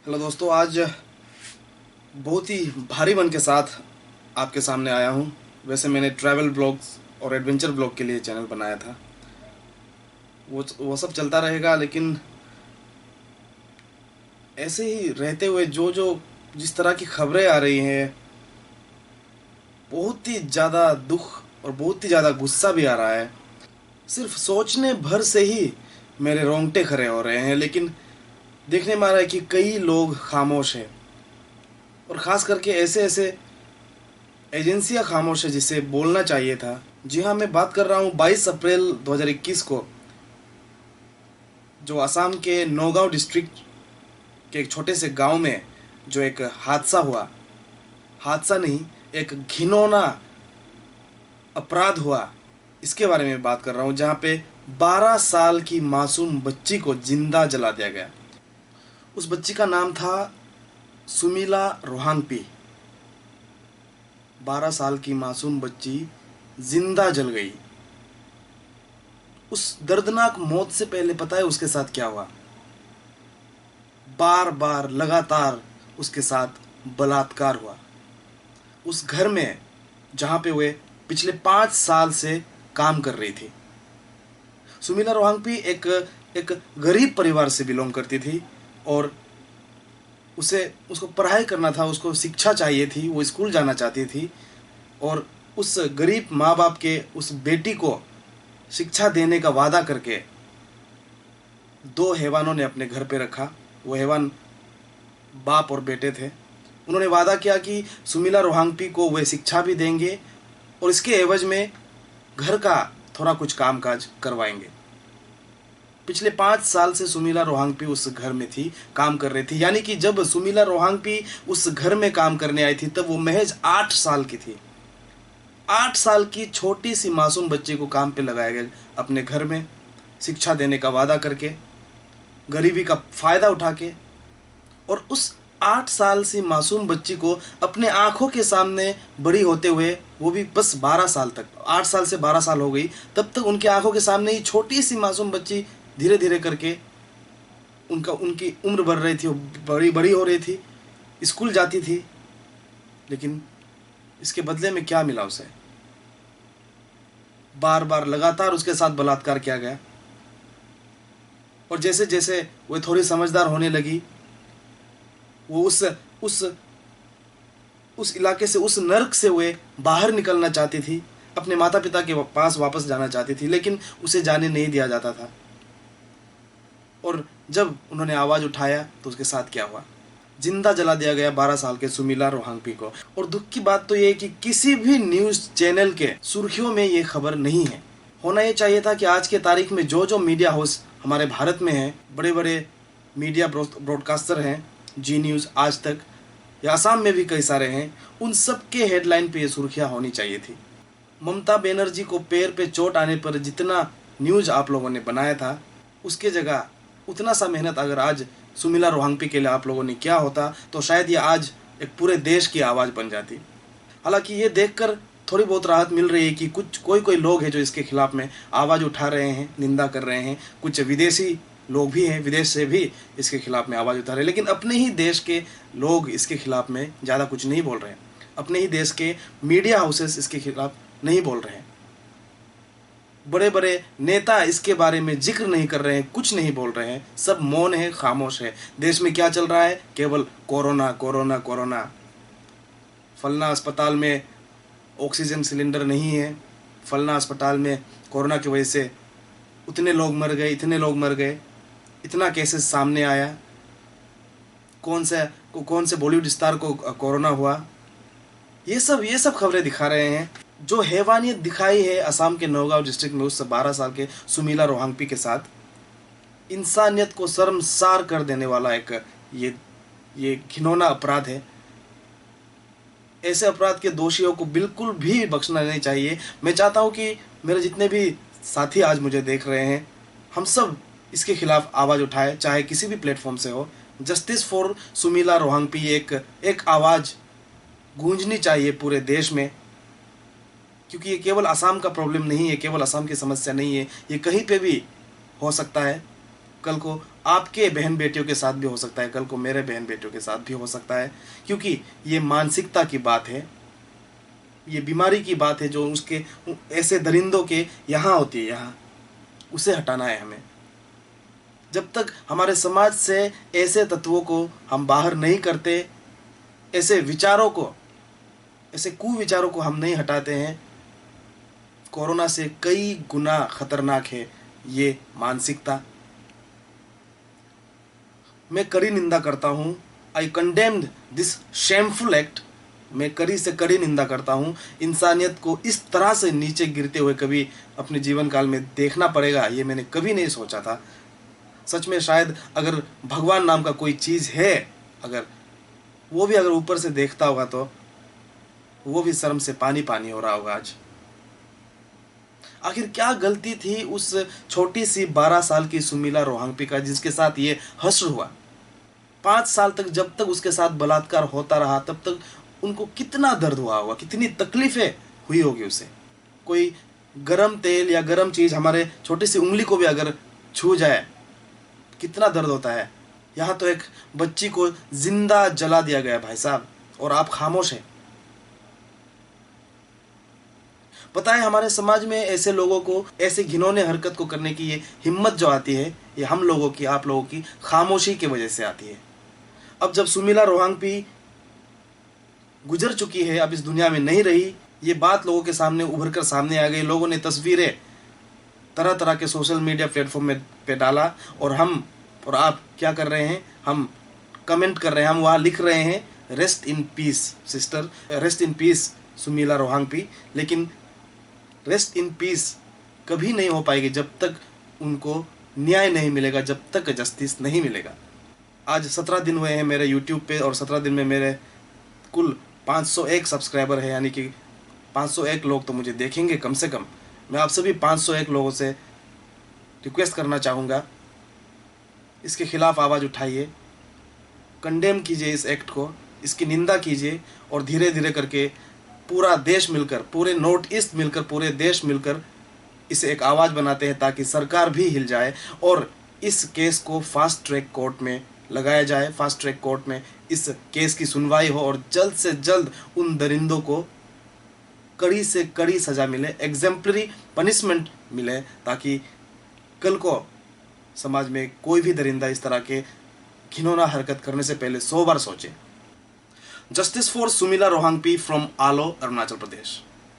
Hello दोस्तों, आज बहुत ही भारी मन के साथ आपके सामने आया हूँ। वैसे मैंने ट्रैवल ब्लॉग्स और एडवेंचर ब्लॉग के लिए चैनल बनाया था। वो सब चलता रहेगा, लेकिन ऐसे ही रहते हुए जो जो जिस तरह की खबरें आ रही हैं, बहुत ही ज़्यादा दुख और बहुत ही ज़्यादा गुस्सा भी आ रहा है। सिर्फ सोचने भर से ही मेरे रोंगटे खड़े हो रहे हैं। लेकिन देखने में आ रहा है कि कई लोग खामोश हैं, और ख़ास करके ऐसे ऐसे एजेंसियां खामोश है जिसे बोलना चाहिए था। जी हाँ, मैं बात कर रहा हूँ 22 अप्रैल 2021 को जो असम के नौगांव डिस्ट्रिक्ट के एक छोटे से गांव में जो एक हादसा हुआ। हादसा नहीं, एक घिनौना अपराध हुआ, इसके बारे में बात कर रहा हूँ, जहाँ पे 12 साल की मासूम बच्ची को जिंदा जला दिया गया। उस बच्ची का नाम था सुमीला रोहांगपी। 12 साल की मासूम बच्ची जिंदा जल गई। उस दर्दनाक मौत से पहले पता है उसके साथ क्या हुआ? बार बार लगातार उसके साथ बलात्कार हुआ। उस घर में जहां पे वे पिछले 5 साल से काम कर रही थी। सुमीला रोहांगपी एक एक गरीब परिवार से बिलोंग करती थी, और उसको पढ़ाई करना था, उसको शिक्षा चाहिए थी, वो स्कूल जाना चाहती थी। और उस गरीब माँ बाप के उस बेटी को शिक्षा देने का वादा करके दो हैवानों ने अपने घर पे रखा। वो हैवान बाप और बेटे थे। उन्होंने वादा किया कि सुमीला रोहांगपी को वे शिक्षा भी देंगे और इसके एवज में घर का थोड़ा कुछ काम काज करवाएंगे। पिछले 5 साल से सुमीला रोहांगपी उस घर में थी, काम कर रही थी। यानी कि जब सुमीला रोहांगपी उस घर में काम करने आई थी तब वो महज 8 साल की थी। 8 साल की छोटी सी मासूम बच्ची को काम पे लगाया गया, अपने घर में शिक्षा देने का वादा करके, गरीबी का फ़ायदा उठा के। और उस 8 साल सी मासूम बच्ची को अपने आंखों के सामने बड़ी होते हुए, वो भी बस 12 साल तक, 8 साल से 12 साल हो गई, तब तक उनकी आंखों के सामने ही छोटी सी मासूम बच्ची धीरे धीरे करके उनकी उम्र बढ़ रही थी, बड़ी बड़ी हो रही थी, स्कूल जाती थी। लेकिन इसके बदले में क्या मिला उसे? बार बार लगातार उसके साथ बलात्कार किया गया। और जैसे जैसे वह थोड़ी समझदार होने लगी, वो उस उस इलाके से, उस नर्क से वे बाहर निकलना चाहती थी, अपने माता पिता के पास वापस जाना चाहती थी, लेकिन उसे जाने नहीं दिया जाता था। और जब उन्होंने आवाज़ उठाया तो उसके साथ क्या हुआ? जिंदा जला दिया गया 12 साल के सुमीला रोहांगपी को। और दुख की बात तो ये है कि किसी भी न्यूज़ चैनल के सुर्खियों में ये खबर नहीं है। होना ये चाहिए था कि आज के तारीख में जो जो मीडिया हाउस हमारे भारत में हैं, बड़े बड़े मीडिया ब्रॉडकास्टर हैं, जी न्यूज़, आज तक, या आसाम में भी कई सारे हैं, उन सब के हेडलाइन पे ये सुर्खियाँ होनी चाहिए थी। ममता बनर्जी को पैर पे चोट आने पर जितना न्यूज़ आप लोगों ने बनाया था, उसके जगह उतना सा मेहनत अगर आज सुमीला रोहांगपी के लिए आप लोगों ने किया होता तो शायद ये आज एक पूरे देश की आवाज़ बन जाती। हालांकि ये देखकर थोड़ी बहुत राहत मिल रही है कि कुछ कोई लोग हैं जो इसके खिलाफ में आवाज़ उठा रहे हैं, निंदा कर रहे हैं। कुछ विदेशी लोग भी हैं, विदेश से भी इसके खिलाफ में आवाज़ उठा रहे हैं। लेकिन अपने ही देश के लोग इसके खिलाफ में ज़्यादा कुछ नहीं बोल रहे हैं। अपने ही देश के मीडिया हाउसेस इसके खिलाफ नहीं बोल रहे हैं। बड़े बड़े नेता इसके बारे में जिक्र नहीं कर रहे हैं, कुछ नहीं बोल रहे हैं, सब मौन है, खामोश है। देश में क्या चल रहा है? केवल कोरोना कोरोना कोरोना। फलना अस्पताल में ऑक्सीजन सिलेंडर नहीं है, फलना अस्पताल में कोरोना की वजह से उतने लोग मर गए, इतने लोग मर गए, इतना केसेस सामने आया। कौन से बॉलीवुड स्टार को कोरोना हुआ, ये सब खबरें दिखा रहे हैं। जो हैवानियत दिखाई है असम के नौगांव डिस्ट्रिक्ट में उस 12 साल के सुमीला रोहांगपी के साथ, इंसानियत को शर्मसार कर देने वाला एक ये घिनौना अपराध है। ऐसे अपराध के दोषियों को बिल्कुल भी बख्शना नहीं चाहिए। मैं चाहता हूँ कि मेरे जितने भी साथी आज मुझे देख रहे हैं, हम सब इसके खिलाफ आवाज़ उठाए, चाहे किसी भी प्लेटफॉर्म से हो। जस्टिस फॉर सुमीला रोहांगपी एक आवाज़ गूंजनी चाहिए पूरे देश में, क्योंकि ये केवल असम का प्रॉब्लम नहीं है, केवल असम की समस्या नहीं है, ये कहीं पे भी हो सकता है। कल को आपके बहन बेटियों के साथ भी हो सकता है, कल को मेरे बहन बेटियों के साथ भी हो सकता है, क्योंकि ये मानसिकता की बात है, ये बीमारी की बात है जो उसके ऐसे दरिंदों के यहाँ होती है, यहाँ उसे हटाना है हमें। जब तक हमारे समाज से ऐसे तत्वों को हम बाहर नहीं करते, ऐसे विचारों को, ऐसे कुविचारों को हम नहीं हटाते हैं, कोरोना से कई गुना खतरनाक है ये मानसिकता। मैं कड़ी निंदा करता हूँ, आई कंडेम्ड दिस शेमफुल एक्ट। मैं कड़ी से कड़ी निंदा करता हूँ। इंसानियत को इस तरह से नीचे गिरते हुए कभी अपने जीवन काल में देखना पड़ेगा, ये मैंने कभी नहीं सोचा था। सच में शायद अगर भगवान नाम का कोई चीज़ है, अगर वो भी अगर ऊपर से देखता होगा तो वो भी शर्म से पानी पानी हो रहा होगा आज। आखिर क्या गलती थी उस छोटी सी 12 साल की सुमीला रोहांगपी का, जिसके साथ ये हश्र हुआ। 5 साल तक जब तक उसके साथ बलात्कार होता रहा तब तक उनको कितना दर्द हुआ होगा, कितनी तकलीफें हुई होगी उसे। कोई गरम तेल या गरम चीज़ हमारे छोटी सी उंगली को भी अगर छू जाए कितना दर्द होता है। यहाँ तो एक बच्ची को जिंदा जला दिया गया भाई साहब, और आप खामोश हैं। पता है हमारे समाज में ऐसे लोगों को, ऐसे घिनौने हरकत को करने की ये हिम्मत जो आती है, ये हम लोगों की, आप लोगों की खामोशी की वजह से आती है। अब जब सुमीला रोहांगपी गुजर चुकी है, अब इस दुनिया में नहीं रही, ये बात लोगों के सामने उभर कर सामने आ गई। लोगों ने तस्वीरें तरह तरह के सोशल मीडिया प्लेटफॉर्म पे डाला, और हम और आप क्या कर रहे हैं, हम कमेंट कर रहे हैं, हम वहाँ लिख रहे हैं rest in peace sister, rest in peace Sumila Rohangpi. लेकिन रेस्ट इन पीस कभी नहीं हो पाएगी जब तक उनको न्याय नहीं मिलेगा, जब तक जस्टिस नहीं मिलेगा। आज 17 दिन हुए हैं मेरे यूट्यूब पे, और 17 दिन में मेरे कुल 501 सब्सक्राइबर है, यानी कि 501 लोग तो मुझे देखेंगे कम से कम। मैं आप सभी 501 लोगों से रिक्वेस्ट करना चाहूँगा, इसके खिलाफ आवाज़ उठाइए, कंडेम कीजिए इस एक्ट को, इसकी निंदा कीजिए, और धीरे धीरे करके पूरा देश मिलकर, पूरे नॉर्थ ईस्ट मिलकर, पूरे देश मिलकर इसे एक आवाज़ बनाते हैं, ताकि सरकार भी हिल जाए और इस केस को फास्ट ट्रैक कोर्ट में लगाया जाए, फास्ट ट्रैक कोर्ट में इस केस की सुनवाई हो, और जल्द से जल्द उन दरिंदों को कड़ी से कड़ी सज़ा मिले, एग्जेम्पलरी पनिशमेंट मिले, ताकि कल को समाज में कोई भी दरिंदा इस तरह के घिनौना हरकत करने से पहले 100 बार सोचे। Justice for Sumila Rohangpi from Aalo, Arunachal Pradesh.